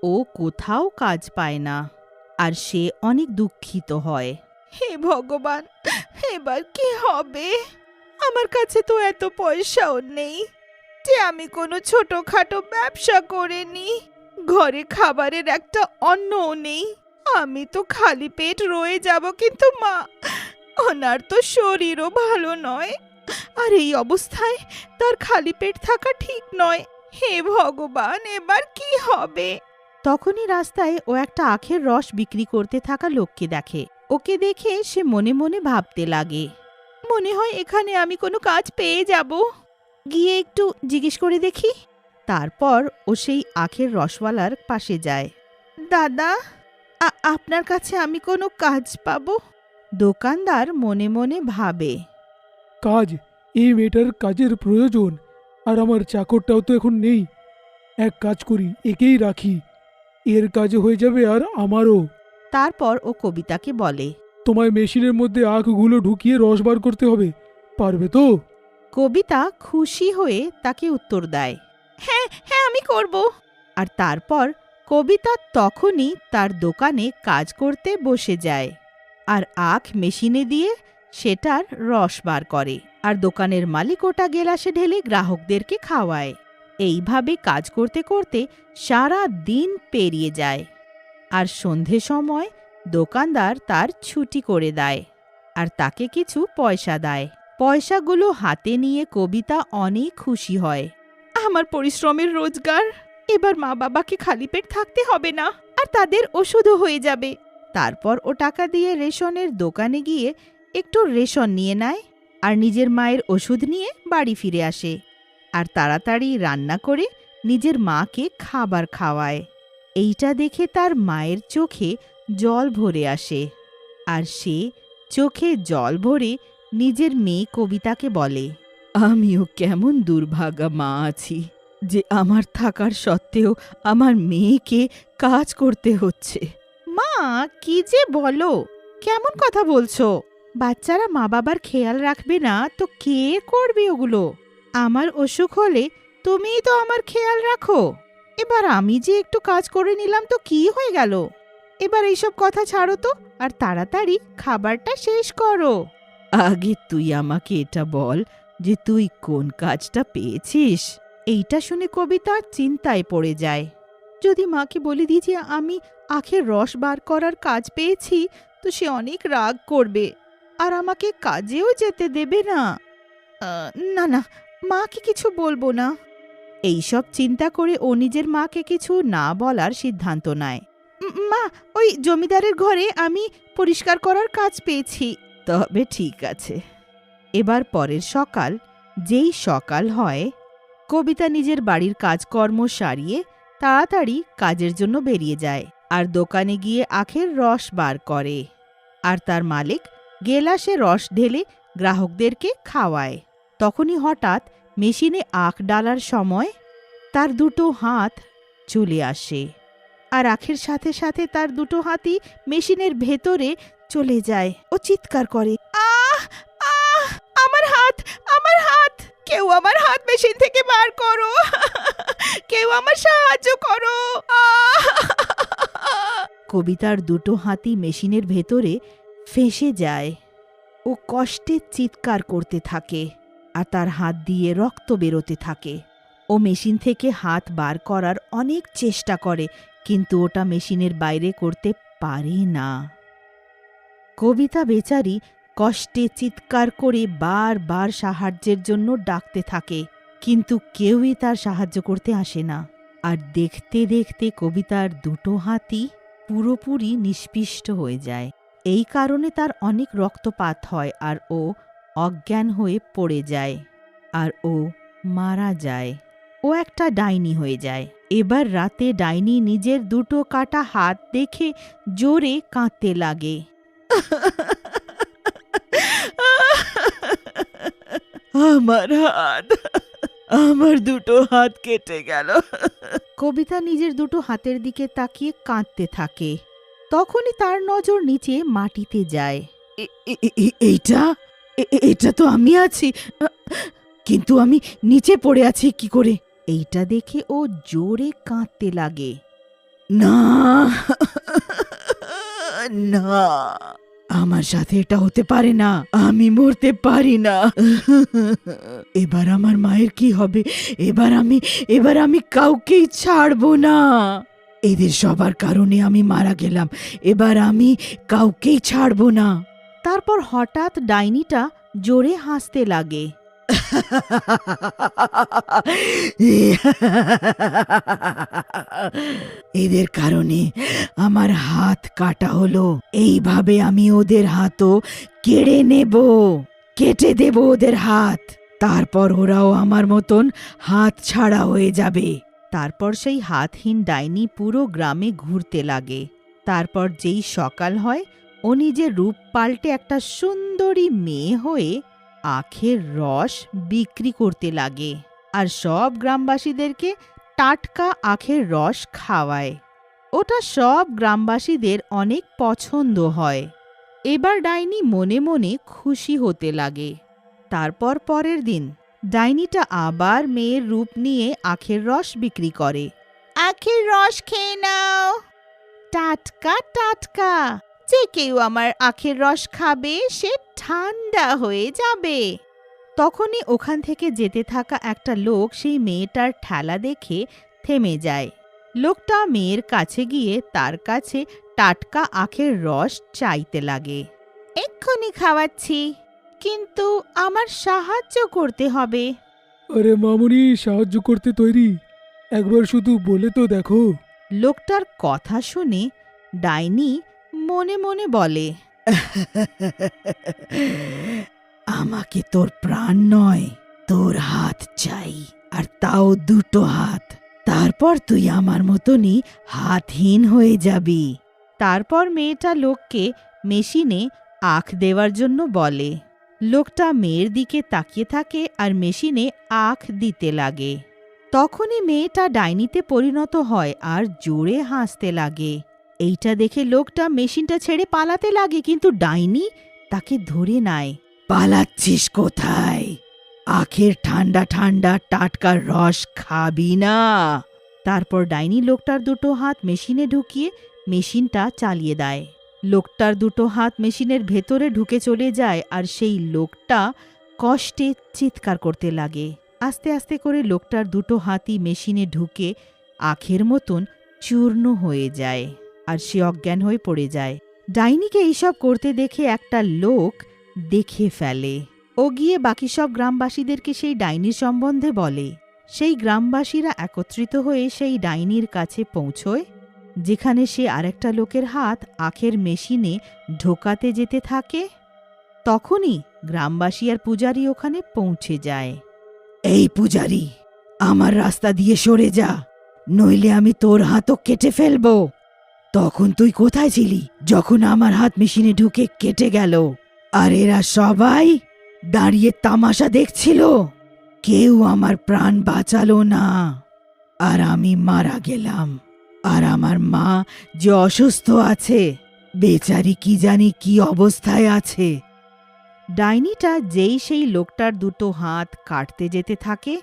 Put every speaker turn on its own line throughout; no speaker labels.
ও কোথাও কাজ পায় না আর সে অনেক দুঃখিত হয়। হে ভগবান, এবার কি হবে? আমার কাছে তো এত পয়সাও নেই যে আমি কোনো ছোটখাটো ব্যবসা করে নি। ঘরে খাবারের একটা অন্নও নেই। আমি তো খালি পেট রয়ে যাব। কিন্তু মা, ওনার তো শরীরও ভালো নয়, আর এই অবস্থায় তার খালি পেট থাকা ঠিক নয়। হে ভগবান, এবার কি হবে? তখনই রাস্তায় ও একটা আখের রস বিক্রি করতে থাকা লোককে দেখে। ওকে দেখে সে মনে মনে ভাবতে লাগে, মনে হয় এখানে আমি কোনো কাজ পেয়ে যাব। গিয়ে একটু জিজ্ঞেস করে দেখি। তারপর ও সেই আখের রসওয়ালার পাশে যায়। দাদা, আপনার কাছে আমি কোনো কাজ পাবো? দোকানদার মনে মনে ভাবে,
কাজ? এই মেয়েটার কাজের প্রয়োজন, আর আমার চাকরটাও তো এখন নেই। এক কাজ করি, একেই রাখি, এর কাজ হয়ে যাবে আর আমারও।
তারপর ও কবিতাকে বলে,
তোমায় মেশিনের মধ্যে আখগুলো ঢুকিয়ে রস বার করতে হবে, পারবে তো?
কবিতা খুশি হয়ে তাকে উত্তর দেয়, হ্যাঁ হ্যাঁ, আমি করব। আর তারপর কবিতা তখনই তার দোকানে কাজ করতে বসে যায় আর আখ মেশিনে দিয়ে সেটার রস বার করে, আর দোকানের মালিক ওটা গেলাসে ঢেলে গ্রাহকদেরকে খাওয়ায়। এইভাবে কাজ করতে করতে সারা দিন পেরিয়ে যায়, আর সন্ধে সময় দোকানদার তার ছুটি করে দেয় আর তাকে কিছু পয়সা দেয়। পয়সাগুলো হাতে নিয়ে কবিতা অনেক খুশি হয়। আমার পরিশ্রমের রোজগার, এবার মা বাবাকে খালি পেট থাকতে হবে না, আর তাদের ওষুধও হয়ে যাবে। তারপর ও টাকা দিয়ে রেশনের দোকানে গিয়ে একটু রেশন নিয়ে নেয় আর নিজের মায়ের ওষুধ নিয়ে বাড়ি ফিরে আসে, আর তাড়াতাড়ি রান্না করে নিজের মাকে খাবার খাওয়ায়। এইটা দেখে তার মায়ের চোখে জল ভরে আসে, আর সে চোখে জল ভরে নিজের মেয়ে কবিতাকে বলে, আমিও কেমন দুর্ভাগা মা আছি যে আমার থাকার সত্ত্বেও আমার মেয়েকে কাজ করতে হচ্ছে। মা, কি যে বলো, কেমন কথা বলছো? বাচ্চারা মা বাবার খেয়াল রাখবে না তো কে করবে ওগুলো? আমার অসুখ হলে তুমিই তো আমার খেয়াল রাখো। এবার আমি যে একটু কাজ করে নিলাম তো কি হয়ে গেল? এবার এইসব কথা ছাড়ো তো, আর তাড়াতাড়ি খাবারটা শেষ করো। আগে তুই আমাকে এটা বল যে তুই কোন কাজটা পেয়েছিস? এইটা শুনে কবিতা চিন্তায় পড়ে যায়। যদি মাকে বলে দিই যে আমি আখের রস বার করার কাজ পেয়েছি, তো সে অনেক রাগ করবে আর আমাকে কাজেও যেতে দেবে না। না না, মাকে কিছু বলবো না। এইসব চিন্তা করে ও নিজের মাকে কিছু না বলার সিদ্ধান্ত নেয়। মা, ওই জমিদারের ঘরে আমি পরিষ্কার করার কাজ পেয়েছি। তবে ঠিক আছে। এবার পরের সকাল, যেই সকাল হয়, কবিতা নিজের বাড়ির কাজকর্ম সারিয়ে তাড়াতাড়ি কাজের জন্য বেরিয়ে যায় আর দোকানে গিয়ে আখের রস বার করে, আর তার মালিক গেলাসে রস ঢেলে গ্রাহকদেরকে খাওয়ায়। তখনই হঠাৎ মেশিনে আখ ডালার সময় তার দুটো হাত চলে আসে, আর আখের সাথে সাথে তার দুটো হাতই মেশিনের ভেতরে চলে যায়। ও চিৎকার করে, আহ আহ, আমার হাত, আমার হাত! কেউ আমার হাত মেশিন থেকে বার করো! কেউ আমার সাহায্য করো! কবিতার দুটো হাতই মেশিনের ভেতরে ফেঁসে যায়। ও কষ্টে চিৎকার করতে থাকে আর তার হাত দিয়ে রক্ত বেরোতে থাকে। ও মেশিন থেকে হাত বার করার অনেক চেষ্টা করে, কিন্তু ওটা মেশিনের বাইরে করতে পারে না। কবিতা বেচারি কষ্টে চিৎকার করে বারবার সাহায্যের জন্য ডাকতে থাকে, কিন্তু কেউই তার সাহায্য করতে আসে না। আর দেখতে দেখতে কবিতার দুটো হাতই পুরোপুরি নিষ্পিষ্ট হয়ে যায়। এই কারণে তার অনেক রক্তপাত হয় আর ও অজ্ঞান হয়ে পড়ে যায়, আর ও মারা যায়। ও একটা ডাইনি হয়ে যায়। এবার রাতে ডাইনি নিজের দুটো কাটা হাত দেখে জোরে কাঁদতে লাগে। আমার হাত, আমার দুটো হাত কেটে গেল। কবিতা নিজের দুটো হাতের দিকে তাকিয়ে কাঁদতে থাকে। তখনই তার নজর নিচে মাটিতে যায়। এইটা এটা তো আমি আছি, কিন্তু আমি নিচে পড়ে আছি কি করে? এইটা দেখে ও জোরে কাঁদতে লাগে। না না, আমার সাথে এটা হতে পারে না, আমি মরতে পারি না। এবার আমার মায়ের কি হবে? এবার আমি কাউকেই ছাড়বো না। এদের সবার কারণে আমি মারা গেলাম, এবার আমি কাউকেই ছাড়বো না। তারপর হঠাৎ ডাইনিটা জোরে হাসতে লাগে। এদের কারণে আমার হাত কাটা হলো, এইভাবে আমি ওদের হাতও কেটে দেব ওদের হাত। তারপর ওরাও আমার মতন হাত ছাড়া হয়ে যাবে। তারপর সেই হাতহীন ডাইনি পুরো গ্রামে ঘুরতে লাগে। তারপর যেই সকাল হয়, ও নিজের রূপ পাল্টে একটা সুন্দরী মেয়ে হয়ে আখের রস বিক্রি করতে লাগে আর সব গ্রামবাসীদেরকে টাটকা আখের রস খাওয়ায়। ওটা সব গ্রামবাসীদের অনেক পছন্দ হয়। এবার ডাইনি মনে মনে খুশি হতে লাগে। তারপর পরের দিন ডাইনিটা আবার মেয়ের রূপ নিয়ে আখের রস বিক্রি করে। আখের রস খেয়ে নাও, টাটকা টাটকা, যে কেউ আমার আখের রস খাবে সে ঠান্ডা হয়ে যাবে। তখনই ওখান থেকে যেতে থাকা একটা লোক সেই মেয়েটার ঠেলা দেখে থেমে যায়। লোকটা মেয়ের কাছে গিয়ে তার কাছে টাটকা আখের রস চাইতে লাগে। এক্ষুনি খাওয়াচ্ছি, কিন্তু আমার সাহায্য করতে হবে।
আরে মামুনি, সাহায্য করতে তৈরি, একবার শুধু বলে তো দেখো।
লোকটার কথা শুনে ডাইনি মনে মনে বলে, আমাকে তোর প্রাণ নয়, তোর হাত চাই, আর তাও দুটো হাত। তারপর তুই আমার মতনই হাতহীন হয়ে যাবি। তারপর মেয়েটা লোককে মেশিনে আখ দেওয়ার জন্য বলে। লোকটা মেয়ের দিকে তাকিয়ে থাকে আর মেশিনে আখ দিতে লাগে। তখনই মেয়েটা ডাইনিতে পরিণত হয় আর জোরে হাসতে লাগে। এইটা দেখে লোকটা মেশিনটা ছেড়ে পালাতে লাগে, কিন্তু ডাইনি তাকে ধরে নেয়। পালাচ্ছিস কোথায়? আখের ঠান্ডা ঠান্ডা টাটকা রস খাবি না? তারপর ডাইনি লোকটার দুটো হাত মেশিনে ঢুকিয়ে মেশিনটা চালিয়ে দেয়। লোকটার দুটো হাত মেশিনের ভেতরে ঢুকে চলে যায় আর সেই লোকটা কষ্টে চিৎকার করতে লাগে। আস্তে আস্তে করে লোকটার দুটো হাতই মেশিনে ঢুকে আখের মতন চূর্ণ হয়ে যায় আর সে অজ্ঞান হয়ে পড়ে যায়। ডাইনিকে এইসব করতে দেখে একটা লোক দেখে ফেলে। ও গিয়ে বাকি সব গ্রামবাসীদেরকে সেই ডাইনির সম্বন্ধে বলে। সেই গ্রামবাসীরা একত্রিত হয়ে সেই ডাইনির কাছে পৌঁছয়, যেখানে সে আরেকটা লোকের হাত আখের মেশিনে ঢোকাতে যেতে থাকে। তখনই গ্রামবাসী আর পূজারী ওখানে পৌঁছে যায়। এই পূজারী, আমার রাস্তা দিয়ে সরে যা, নইলে আমি তোর হাতও কেটে ফেলবো। তখন তুই কোথায় ছিলি যখন আমার হাত মেশিনে ঢুকে কেটে গেল? আর এরা সবাই দাঁড়িয়ে তামাশা দেখছিল, কেউ আমার প্রাণ বাঁচালো না, আর আমি মারা গেলাম। আর আমার মা যে অসুস্থ আছে, বেচারি কি জানি কি অবস্থায় আছে। ডাইনিটা যেই সেই লোকটার দুটো হাত কাটতে যেতে থাকে,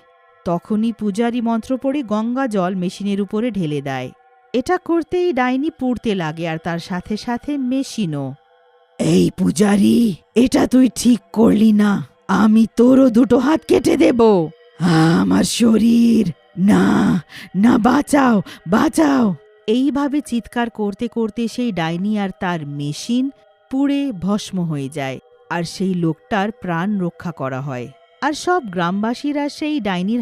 তখনই পূজারি মন্ত্র পড়ে গঙ্গা জল মেশিনের উপরে ঢেলে দেয়। এটা করতেই ডাইনি পুড়তে লাগে আর তার সাথে সাথে মেশিনও। এই পূজারি, এটা তুই ঠিক করলি না, আমি তোরও দুটো হাত কেটে দেব। আমার শরীর, না না, বাঁচাও বাঁচাও। এইভাবে চিৎকার করতে করতে সেই ডাইনি আর তার মেশিন পুড়ে ভস্ম হয়ে যায় আর সেই লোকটার প্রাণ রক্ষা করা হয়। আর সব গ্রামবাসীরা সেই ডাইনির